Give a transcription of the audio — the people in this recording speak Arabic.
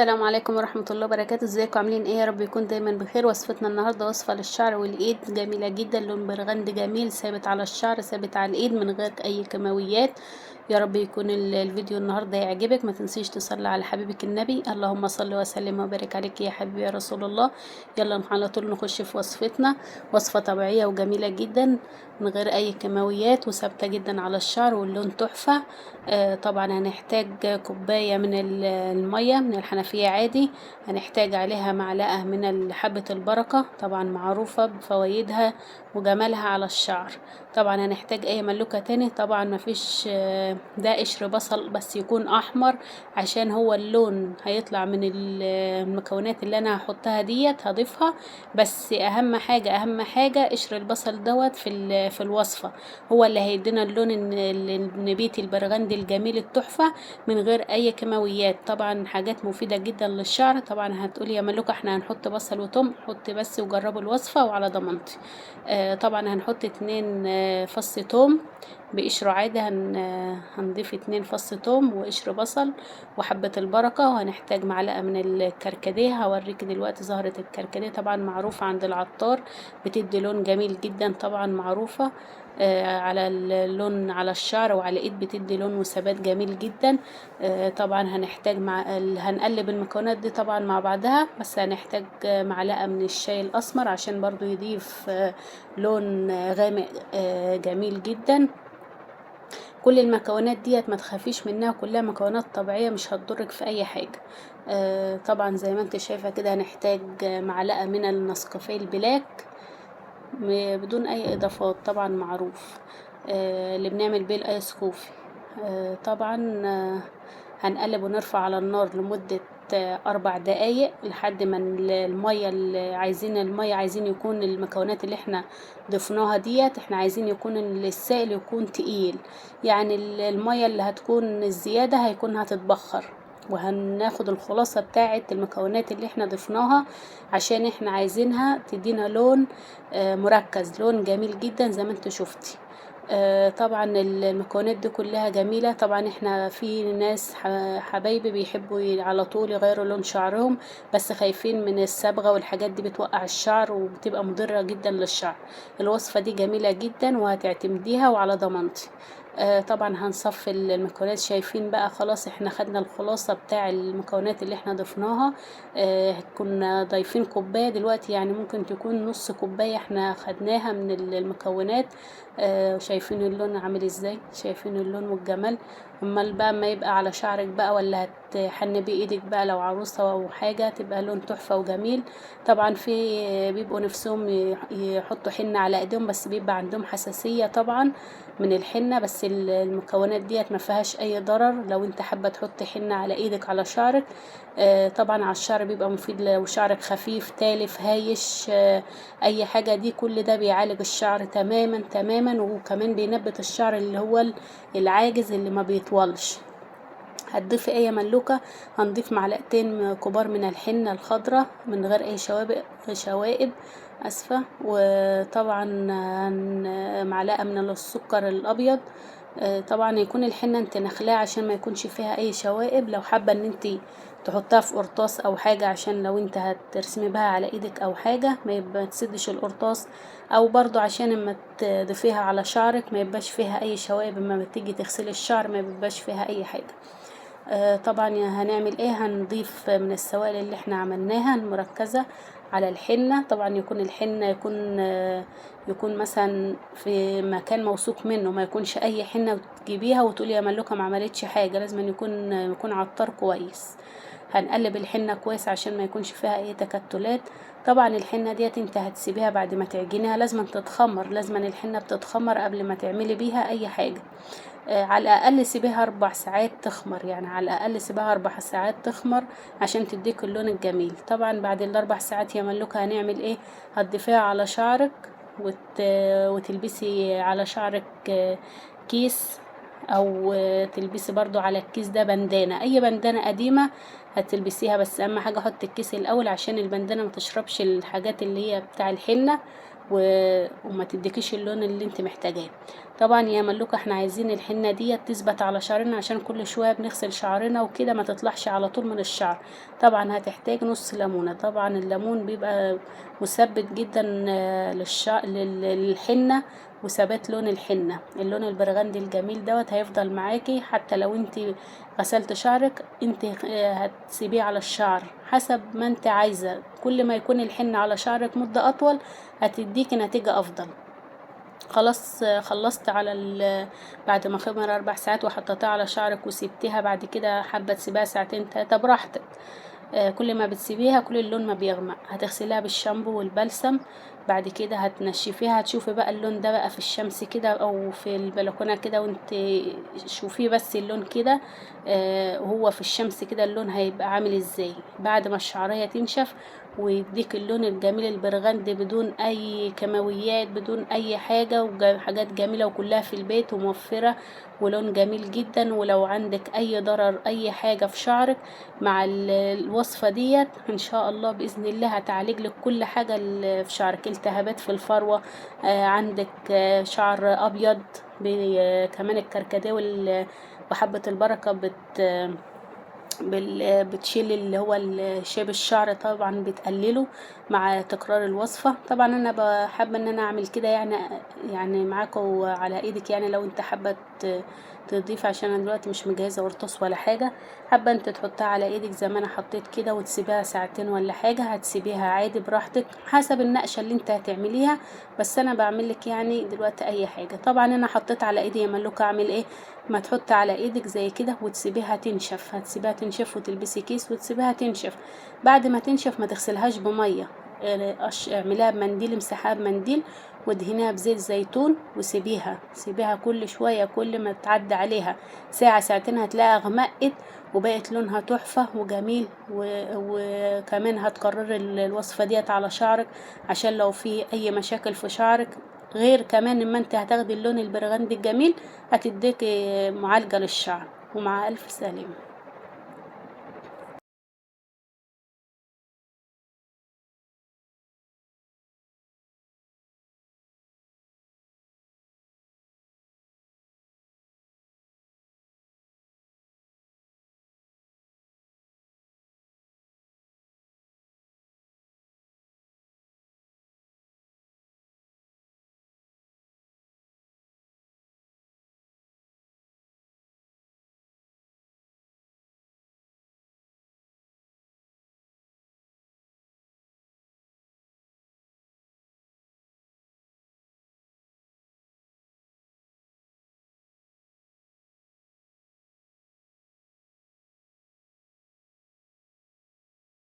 السلام عليكم ورحمة الله وبركاته. ازيكم عاملين ايه؟ يا رب يكون دايما بخير. وصفتنا النهارده وصفة للشعر والايد جميلة جدا، لون برغند جميل ثابت على الشعر ثابت على الايد من غير اي كيماويات. يا رب يكون الفيديو النهارده يعجبك. ما تنسيش تصلي على حبيبك النبي، اللهم صل وسلم وبارك عليك يا حبيبي يا رسول الله. يلا على طول نخش في وصفتنا. وصفة طبيعية وجميلة جدا من غير اي كيماويات وثابتة جدا على الشعر واللون تحفة. طبعا هنحتاج كوباية من المية من الحنفية عادي. هنحتاج عليها معلقة من حبة البركة، طبعا معروفة بفوائدها وجمالها على الشعر. طبعا هنحتاج اي ملوكة تاني، طبعا مفيش ده قشر بصل بس يكون احمر عشان هو اللون هيطلع من المكونات اللي انا هحطها ديت هضيفها. بس اهم حاجة قشر البصل دوت في الوصفة، هو اللي هيدينا اللون النبيتي البرغندي الجميل التحفة من غير اي كيماويات. طبعا حاجات مفيدة جدا للشعر. طبعا هتقولي يا ملوكة احنا هنحط بصل وتوم، حط بس وجربوا الوصفة وعلى ضمانتي. طبعا هنحط 2 فص توم بقشره عادي. هنضيف 2 فص توم وقشر بصل وحبة البركة. وهنحتاج معلقة من الكركديه، هوريك دلوقتي زهرة الكركديه طبعا معروفة عند العطار، بتدي لون جميل جدا طبعا معروفة. على اللون على الشعر وعلى الايد بتدي لون وثبات جميل جدا. طبعا هنحتاج هنقلب المكونات دي طبعا مع بعضها، بس هنحتاج معلقة من الشاي الاسمر عشان برضو يضيف لون غامق جميل جدا. كل المكونات ديت ما تخافيش منها، كلها مكونات طبيعية مش هتضرك في اي حاجة. طبعا زي ما انت شايفة كده هنحتاج معلقة من النسكافيه البلاك بدون اي اضافات طبعا معروف، اللي بنعمل بيه الايس كوفي. طبعا هنقلب ونرفع على النار لمدة 4 دقايق لحد ما المية عايزين يكون المكونات اللي احنا ضفناها ديت، احنا عايزين يكون السائل يكون تقيل. يعني المية اللي هتكون الزيادة هيكون هتتبخر. وهناخد الخلاصة بتاعة المكونات اللي احنا ضفناها عشان احنا عايزينها تدينا لون مركز، لون جميل جدا زي ما انت شفتي. طبعا المكونات دي كلها جميلة. طبعا احنا في ناس حبايبي بيحبوا على طول يغيروا لون شعرهم، بس خايفين من الصبغة والحاجات دي بتوقع الشعر وبتبقى مضرة جدا للشعر. الوصفة دي جميلة جدا وهتعتمديها وعلى ضمانتي. طبعا هنصفي المكونات. شايفين بقى خلاص احنا خدنا الخلاصة بتاع المكونات اللي احنا ضفناها. كنا ضايفين كوباية دلوقتي، يعني ممكن تكون نص كوباية احنا خدناها من المكونات. شايفين اللون عامل ازاي؟ شايفين اللون والجمال؟ امال بقى ما يبقى على شعرك بقى ولا هتحن بيه ايدك بقى لو عروسة او حاجة تبقى لون تحفة وجميل. طبعا في بيبقوا نفسهم يحطوا حنة على ايديهم بس بيبقى عندهم حساسية طبعا من الحنة، بس المكونات ديت ما فيهاش اي ضرر لو انت حابة تحطي حنة على ايدك على شعرك. طبعا على الشعر بيبقى مفيد لو شعرك خفيف تالف هايش اي حاجة. دي كل ده بيعالج الشعر تماما تماما، وكمان بينبت الشعر اللي هو العاجز اللي ما بيطولش. هتضيفي اي ملوكة. هنضيف معلقتين كبار من الحنة الخضراء من غير اي شوائب اسفة. وطبعا معلقة من السكر الابيض. طبعا يكون الحنة انت نخلاه عشان ما يكونش فيها اي شوائب. لو حابة ان انت تحطها في قرطاس او حاجة عشان لو انت هترسمي بها على ايدك او حاجة ما يبقى تسدش القرطاس، او برضو عشان اما تضيفيها على شعرك ما يبقاش فيها اي شوائب، اما تيجي تغسلي الشعر ما يبقاش فيها اي حاجة. طبعا هنعمل ايه؟ هنضيف من السوائل اللي احنا عملناها المركزة على الحنة. طبعا يكون الحنة يكون مثلا في مكان موثوق منه، ما يكونش اي حنة وتجيبيها وتقولي يا ملوكة ما عملتش حاجة. لازم يكون عطار كويس. هنقلب الحنة كويس عشان ما يكونش فيها اي تكتلات. طبعا الحنة ديت انت هتسيبيها بعد ما تعجنيها لازم تتخمر، لازم الحنة بتتخمر قبل ما تعملي بيها اي حاجة. على الاقل سيبيها 4 ساعات تخمر، يعني على الاقل سيبيها 4 ساعات تخمر عشان تديك اللون الجميل. طبعا بعد ال4 ساعات يا ملوكة هنعمل ايه؟ هتضيفيها على شعرك وتلبسي على شعرك كيس، او تلبسي برضو على الكيس ده بندانة، اي بندانة قديمة هتلبسيها. بس اهم حاجة حط الكيس الاول عشان البندانة ما تشربش الحاجات اللي هي بتاع الحنة وما تديكيش اللون اللي انت محتاجاه. طبعا يا ملوكة احنا عايزين الحنة دي تثبت على شعرنا، عشان كل شوية بنغسل شعرنا وكده ما تطلعش على طول من الشعر. طبعا هتحتاج نص ليمونة. طبعا الليمون بيبقى مثبت جدا للحنة، وثبات لون الحنة. اللون البرغندي الجميل دوت هيفضل معاكي حتى لو انت غسلت شعرك. انت هتسيبيه على الشعر حسب ما انت عايزة. كل ما يكون الحنة على شعرك مدة اطول هتديكي نتيجة افضل. خلاص خلصت على بعد ما خمر 4 ساعات وحطيتها على شعرك وسبتها، بعد كده حابة تسيبها ساعتين 3 براحتك. كل ما بتسيبيها كل اللون ما بيغمق. هتغسليها بالشامبو والبلسم، بعد كده هتنشفيها. هتشوفي بقى اللون ده بقى في الشمس كده او في البلكونه كده وانت شوفيه بس اللون كده. وهو في الشمس كده اللون هيبقى عامل ازاي بعد ما الشعرية تنشف ويديك اللون الجميل البرغندي بدون اي كيماويات بدون اي حاجة، وحاجات جميلة وكلها في البيت وموفرة ولون جميل جدا. ولو عندك اي ضرر اي حاجة في شعرك مع الوصفة ديت ان شاء الله باذن الله هتعالج لك كل حاجة في شعرك. التهابات في الفروة، عندك شعر ابيض، كمان الكركديه وحبة البركة بتشيل اللي هو شيب الشعر، طبعا بتقلله مع تكرار الوصفة. طبعا انا بحب ان انا اعمل كده يعني معاكم على ايدك. يعني لو انت حابة تضيف، عشان انا دلوقتي مش مجهزة قرطاس ولا حاجة، حابة انت تحطها على ايدك زي ما انا حطيت كده وتسيبيها ساعتين ولا حاجة. هتسيبيها عادي براحتك حسب النقشة اللي انت هتعمليها. بس انا بعملك يعني دلوقتي اي حاجة. طبعا انا حطيت على ايدي يا ملوكة اعمل ايه؟ ما تحط على ايدك زي كده وتسيبيها تنشف. هتسيبيها تنشف وتلبسي كيس وتسيبيها تنشف. بعد ما تنشف ما تغسلهاش بمية، اعمليها بمنديل، امسحها بمنديل وادهنيها بزيت زيتون سيبيها كل شوية. كل ما تعدي عليها ساعة ساعتين هتلاقيها غمقت وبقت لونها تحفة وجميل. وكمان هتكرري الوصفة ديت على شعرك عشان لو في اي مشاكل في شعرك. غير كمان اما انت هتاخدي اللون البرغندي الجميل هتديكي معالجة للشعر. ومع ألف سلامة.